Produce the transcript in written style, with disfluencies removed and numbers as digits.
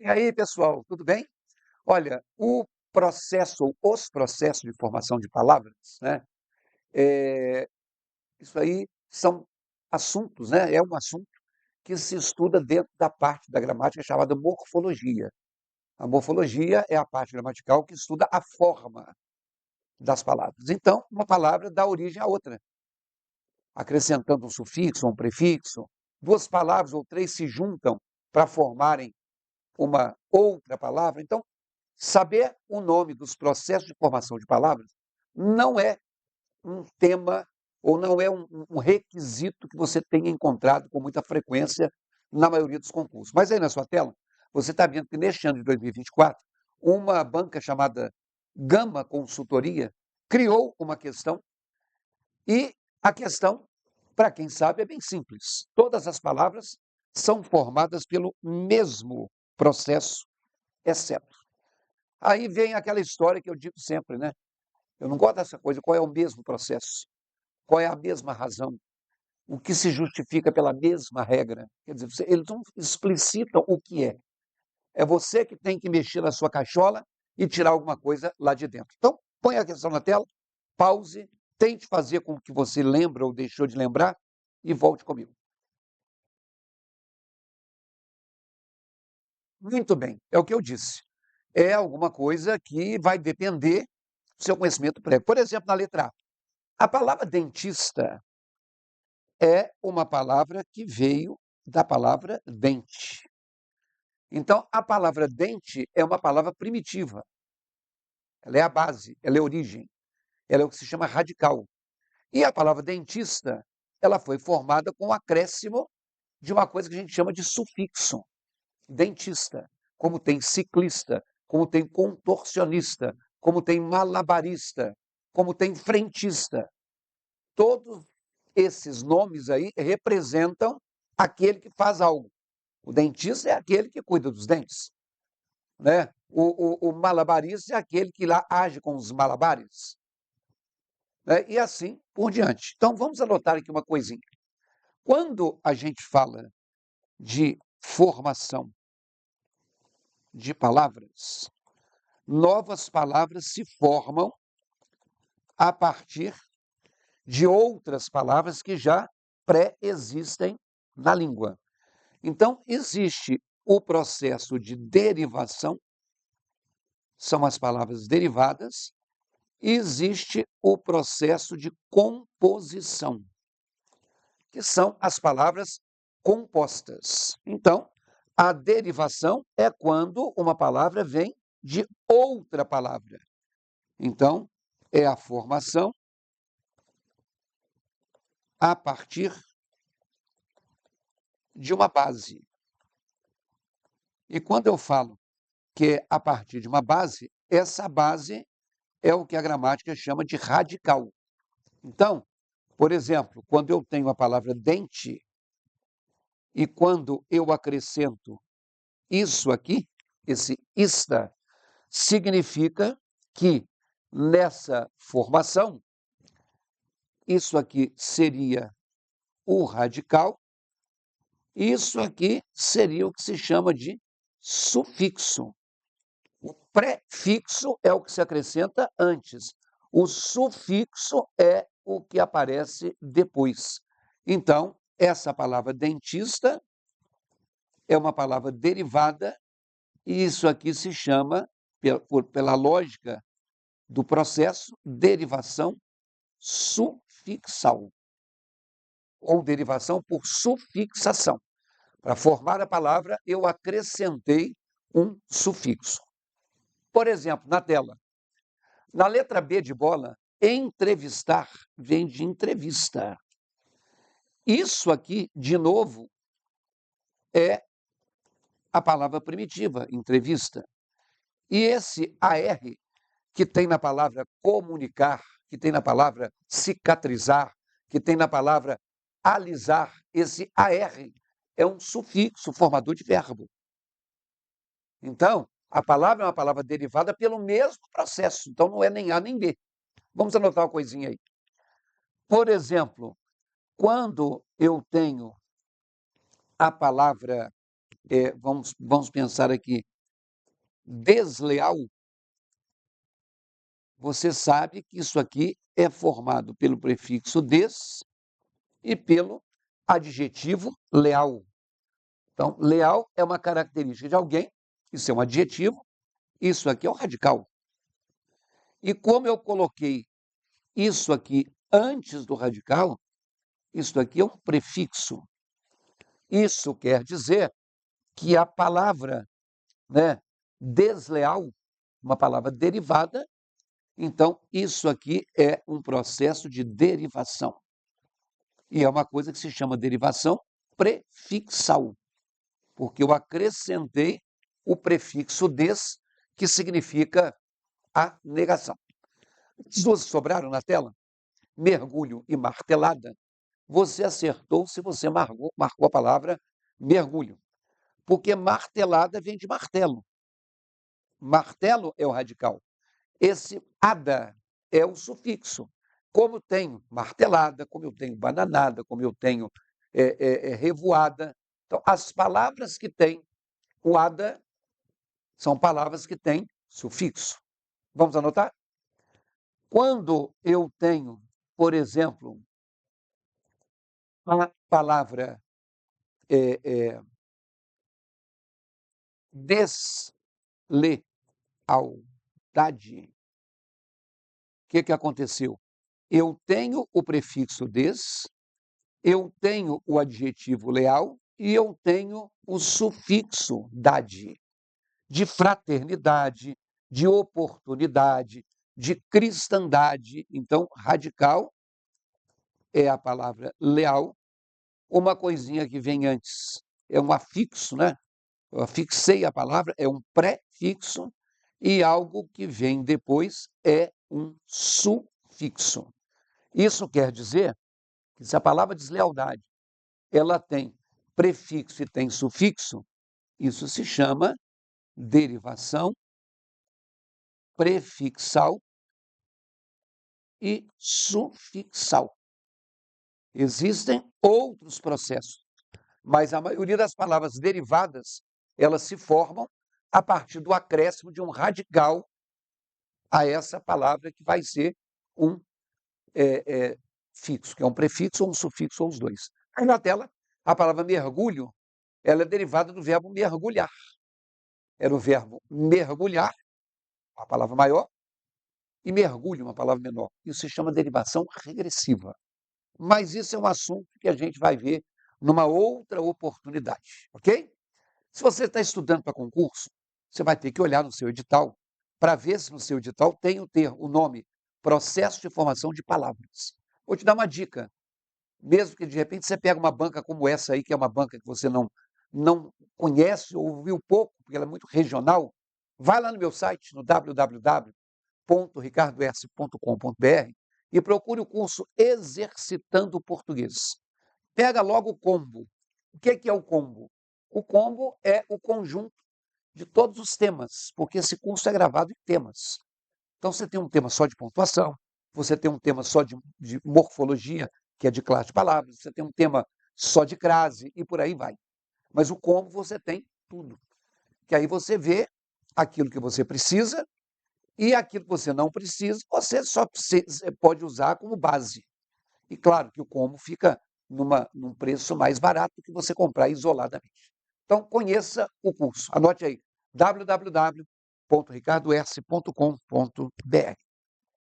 E aí, pessoal, tudo bem? Olha, o processo ou os processos de formação de palavras, né, eh, isso aí são assuntos, né, é um assunto que se estuda dentro da parte da gramática chamada morfologia. A morfologia é a parte gramatical que estuda a forma das palavras. Então, uma palavra dá origem à outra, acrescentando um sufixo ou um prefixo. Duas palavras ou três se juntam para formarem uma outra palavra. Então, saber o nome dos processos de formação de palavras não é um tema ou não é um requisito que você tenha encontrado com muita frequência na maioria dos concursos. Mas aí na sua tela, você está vendo que neste ano de 2024, uma banca chamada Gama Consultoria criou uma questão e a questão, para quem sabe, é bem simples. Todas as palavras são formadas pelo mesmo processo, exceto. Aí vem aquela história que eu digo sempre, né? Eu não gosto dessa coisa, qual é o mesmo processo? Qual é a mesma razão? O que se justifica pela mesma regra? Quer dizer, eles não explicitam o que é. É você que tem que mexer na sua cachola e tirar alguma coisa lá de dentro. Então, põe a questão na tela, pause, tente fazer com que você lembra ou deixou de lembrar e volte comigo. Muito bem, é o que eu disse. É alguma coisa que vai depender do seu conhecimento prévio. Por exemplo, na letra A palavra dentista é uma palavra que veio da palavra dente. Então, a palavra dente é uma palavra primitiva. Ela é a base, ela é a origem, ela é o que se chama radical. E a palavra dentista, ela foi formada com o acréscimo de uma coisa que a gente chama de sufixo. Dentista, como tem ciclista, como tem contorcionista, como tem malabarista, como tem frentista. Todos esses nomes aí representam aquele que faz algo. O dentista é aquele que cuida dos dentes, né? O malabarista é aquele que lá age com os malabares, né? E assim por diante. Então, vamos anotar aqui uma coisinha. Quando a gente fala de formação de palavras, novas palavras se formam a partir de outras palavras que já pré-existem na língua. Então, existe o processo de derivação, são as palavras derivadas, e existe o processo de composição, que são as palavras compostas. Então, a derivação é quando uma palavra vem de outra palavra. Então, é a formação a partir de uma base. E quando eu falo que é a partir de uma base, essa base é o que a gramática chama de radical. Então, por exemplo, quando eu tenho a palavra dente e quando eu acrescento isso aqui, esse ista, significa que nessa formação, isso aqui seria o radical, isso aqui seria o que se chama de sufixo. O prefixo é o que se acrescenta antes. O sufixo é o que aparece depois. Então, essa palavra dentista é uma palavra derivada e isso aqui se chama, pela lógica do processo, derivação sufixal ou derivação por sufixação. Para formar a palavra, eu acrescentei um sufixo. Por exemplo, na tela, na letra B de bola, entrevistar vem de entrevista. Isso aqui, de novo, é a palavra primitiva, entrevista. E esse AR, que tem na palavra comunicar, que tem na palavra cicatrizar, que tem na palavra alisar, esse AR é um sufixo formador de verbo. Então, a palavra é uma palavra derivada pelo mesmo processo, então não é nem A nem B. Vamos anotar uma coisinha aí. Por exemplo, quando eu tenho a palavra, vamos pensar aqui, desleal, você sabe que isso aqui é formado pelo prefixo des e pelo adjetivo leal. Então, leal é uma característica de alguém, isso é um adjetivo, isso aqui é um radical. E como eu coloquei isso aqui antes do radical, isso aqui é um prefixo. Isso quer dizer que a palavra, né, desleal, uma palavra derivada, então isso aqui é um processo de derivação. E é uma coisa que se chama derivação prefixal, porque eu acrescentei o prefixo des, que significa a negação. As duas sobraram na tela? Mergulho e martelada. Você acertou se você marcou a palavra mergulho, porque martelada vem de martelo. Martelo é o radical. Esse ada é o sufixo. Como tenho martelada, como eu tenho bananada, como eu tenho revoada. Então, as palavras que têm o ada são palavras que têm sufixo. Vamos anotar? Quando eu tenho, por exemplo, a palavra deslealdade, o que aconteceu? Eu tenho o prefixo des, eu tenho o adjetivo leal e eu tenho o sufixo dade, de fraternidade, de oportunidade, de cristandade. Então, radical é a palavra leal, uma coisinha que vem antes é um afixo, né? Eu afixei a palavra, é um prefixo, e algo que vem depois é um sufixo. Isso quer dizer que se a palavra deslealdade ela tem prefixo e tem sufixo, isso se chama derivação prefixal e sufixal. Existem outros processos, mas a maioria das palavras derivadas, elas se formam a partir do acréscimo de um radical a essa palavra que vai ser um fixo, que é um prefixo ou um sufixo ou os dois. Aí na tela, a palavra mergulho, ela é derivada do verbo mergulhar. Era o verbo mergulhar, uma palavra maior, e mergulho, uma palavra menor. Isso se chama derivação regressiva. Mas isso é um assunto que a gente vai ver numa outra oportunidade, ok? Se você está estudando para concurso, você vai ter que olhar no seu edital para ver se no seu edital tem o nome Processo de Formação de Palavras. Vou te dar uma dica. Mesmo que de repente você pega uma banca como essa aí, que é uma banca que você não conhece ou ouviu pouco, porque ela é muito regional, vai lá no meu site, no www.ricardoerce.com.br e procure o curso Exercitando o Português. Pega logo o combo. O que é o combo? O combo é o conjunto de todos os temas, porque esse curso é gravado em temas. Então, você tem um tema só de pontuação, você tem um tema só de morfologia, que é de classe de palavras, você tem um tema só de crase e por aí vai. Mas o combo você tem tudo. Que aí você vê aquilo que você precisa e aquilo que você não precisa, você só pode usar como base. E claro que o combo fica num preço mais barato do que você comprar isoladamente. Então, conheça o curso. Anote aí, www.ricardoerce.com.br.